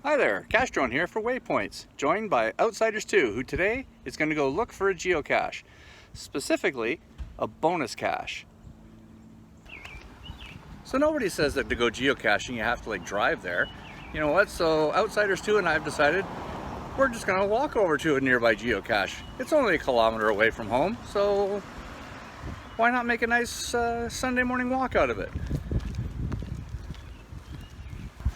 Hi there, Cash Drone here for Waypoints, joined by Outsiders 2, who today is going to go look for a geocache, specifically a bonus cache. So nobody says that to go geocaching you have to drive there. You know what, so Outsiders 2 and I have decided we're just going to walk over to a nearby geocache. It's only a kilometer away from home, so why not make a nice Sunday morning walk out of it?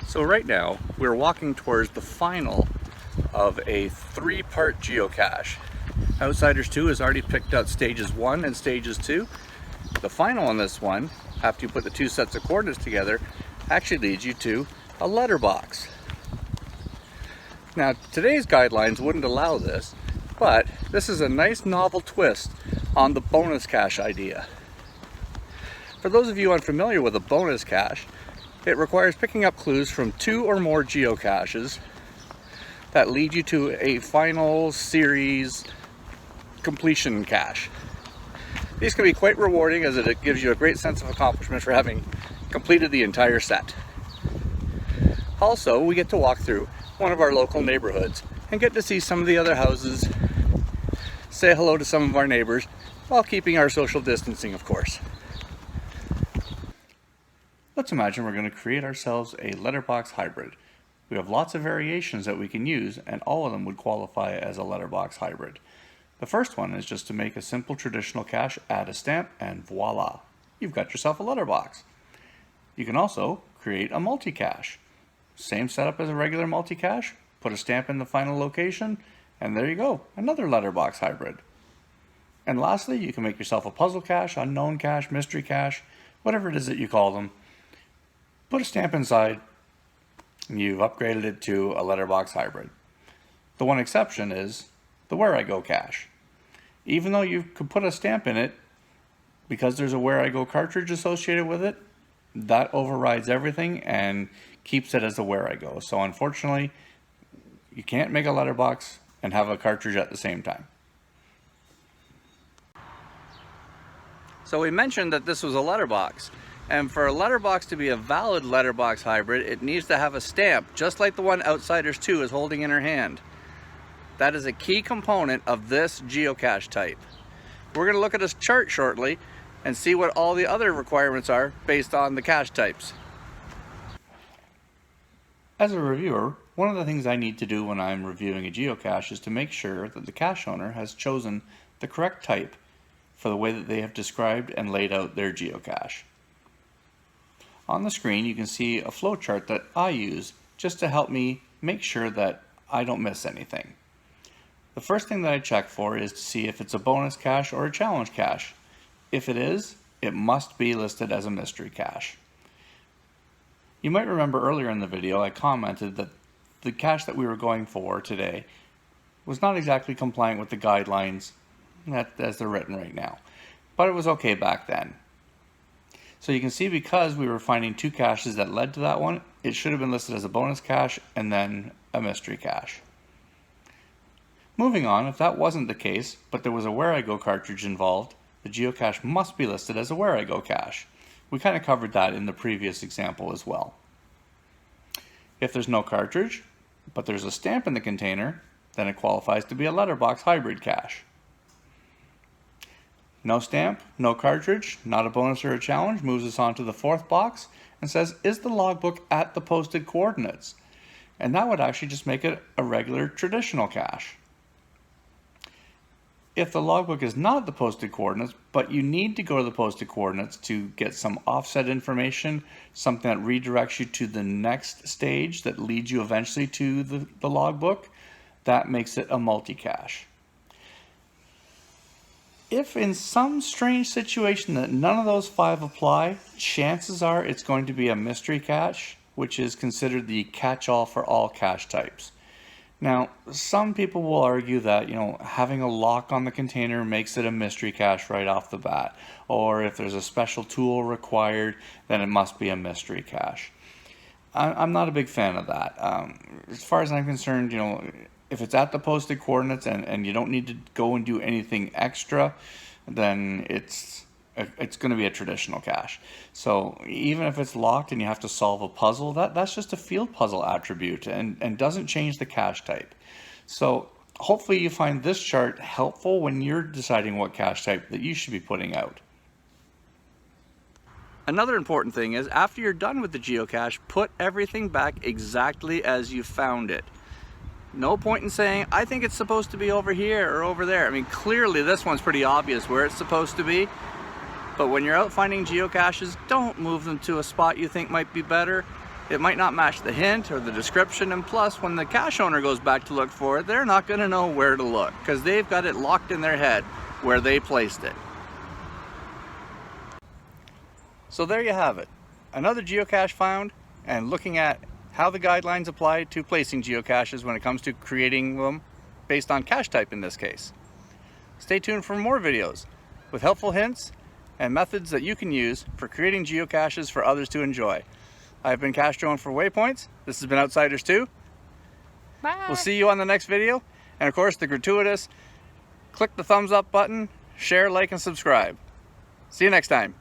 So right now, we're walking towards the final of a 3-part geocache. Outsiders 2 has already picked out stages 1 and stages 2. The final on this one, after you put the 2 sets of coordinates together, actually leads you to a letterbox. Now, today's guidelines wouldn't allow this, but this is a nice novel twist on the bonus cache idea. For those of you unfamiliar with a bonus cache, it requires picking up clues from 2 or more geocaches that lead you to a final series completion cache. These can be quite rewarding as it gives you a great sense of accomplishment for having completed the entire set. Also, we get to walk through one of our local neighborhoods and get to see some of the other houses, say hello to some of our neighbors, while keeping our social distancing, of course. Let's imagine we're going to create ourselves a letterbox hybrid. We have lots of variations that we can use, and all of them would qualify as a letterbox hybrid. The first one is just to make a simple traditional cache, add a stamp, and voila, you've got yourself a letterbox. You can also create a multi-cache. Same setup as a regular multi-cache, put a stamp in the final location, and there you go, another letterbox hybrid. And lastly, you can make yourself a puzzle cache, unknown cache, mystery cache, whatever it is that you call them. Put a stamp inside, and you've upgraded it to a letterbox hybrid. The one exception is the Where I Go cache. Even though you could put a stamp in it, because there's a Where I Go cartridge associated with it, that overrides everything and keeps it as a Where I Go. So unfortunately, you can't make a letterbox and have a cartridge at the same time. So we mentioned that this was a letterbox. And for a letterbox to be a valid letterbox hybrid, it needs to have a stamp, just like the one Outsiders 2 is holding in her hand. That is a key component of this geocache type. We're going to look at this chart shortly and see what all the other requirements are based on the cache types. As a reviewer, one of the things I need to do when I'm reviewing a geocache is to make sure that the cache owner has chosen the correct type for the way that they have described and laid out their geocache. On the screen, you can see a flowchart that I use just to help me make sure that I don't miss anything. The first thing that I check for is to see if it's a bonus cache or a challenge cache. If it is, it must be listed as a mystery cache. You might remember earlier in the video I commented that the cache that we were going for today was not exactly compliant with the guidelines as they're written right now, but it was okay back then. So you can see, because we were finding 2 caches that led to that one, it should have been listed as a bonus cache and then a mystery cache. Moving on, if that wasn't the case, but there was a Where I Go cartridge involved, the geocache must be listed as a Where I Go cache. We kind of covered that in the previous example as well. If there's no cartridge, but there's a stamp in the container, then it qualifies to be a letterbox hybrid cache. No stamp, no cartridge, not a bonus or a challenge, moves us on to the 4th box and says, is the logbook at the posted coordinates? And that would actually just make it a regular traditional cache. If the logbook is not the posted coordinates, but you need to go to the posted coordinates to get some offset information, something that redirects you to the next stage that leads you eventually to the logbook, that makes it a multi-cache. If in some strange situation that none of those 5 apply, chances are it's going to be a mystery cache, which is considered the catch-all for all cache types. Now, some people will argue that, having a lock on the container makes it a mystery cache right off the bat, or if there's a special tool required, then it must be a mystery cache. I'm not a big fan of that. As far as I'm concerned, if it's at the posted coordinates and you don't need to go and do anything extra, then it's it's going to be a traditional cache. So even if it's locked and you have to solve a puzzle, that's just a field puzzle attribute and doesn't change the cache type. So hopefully you find this chart helpful when you're deciding what cache type that you should be putting out. Another important thing is, after you're done with the geocache, put everything back exactly as you found it. No point in saying, I think it's supposed to be over here or over there. I mean, clearly this one's pretty obvious where it's supposed to be. But when you're out finding geocaches, don't move them to a spot you think might be better. It might not match the hint or the description, and plus when the cache owner goes back to look for it, they're not going to know where to look because they've got it locked in their head where they placed it. So there you have it. Another geocache found, and looking at how the guidelines apply to placing geocaches when it comes to creating them based on cache type in this case. Stay tuned for more videos with helpful hints and methods that you can use for creating geocaches for others to enjoy. I've been Cache Drone for Waypoints. This has been Outsiders 2. Bye. We'll see you on the next video. And of course, the gratuitous, click the thumbs up button, share, like, and subscribe. See you next time.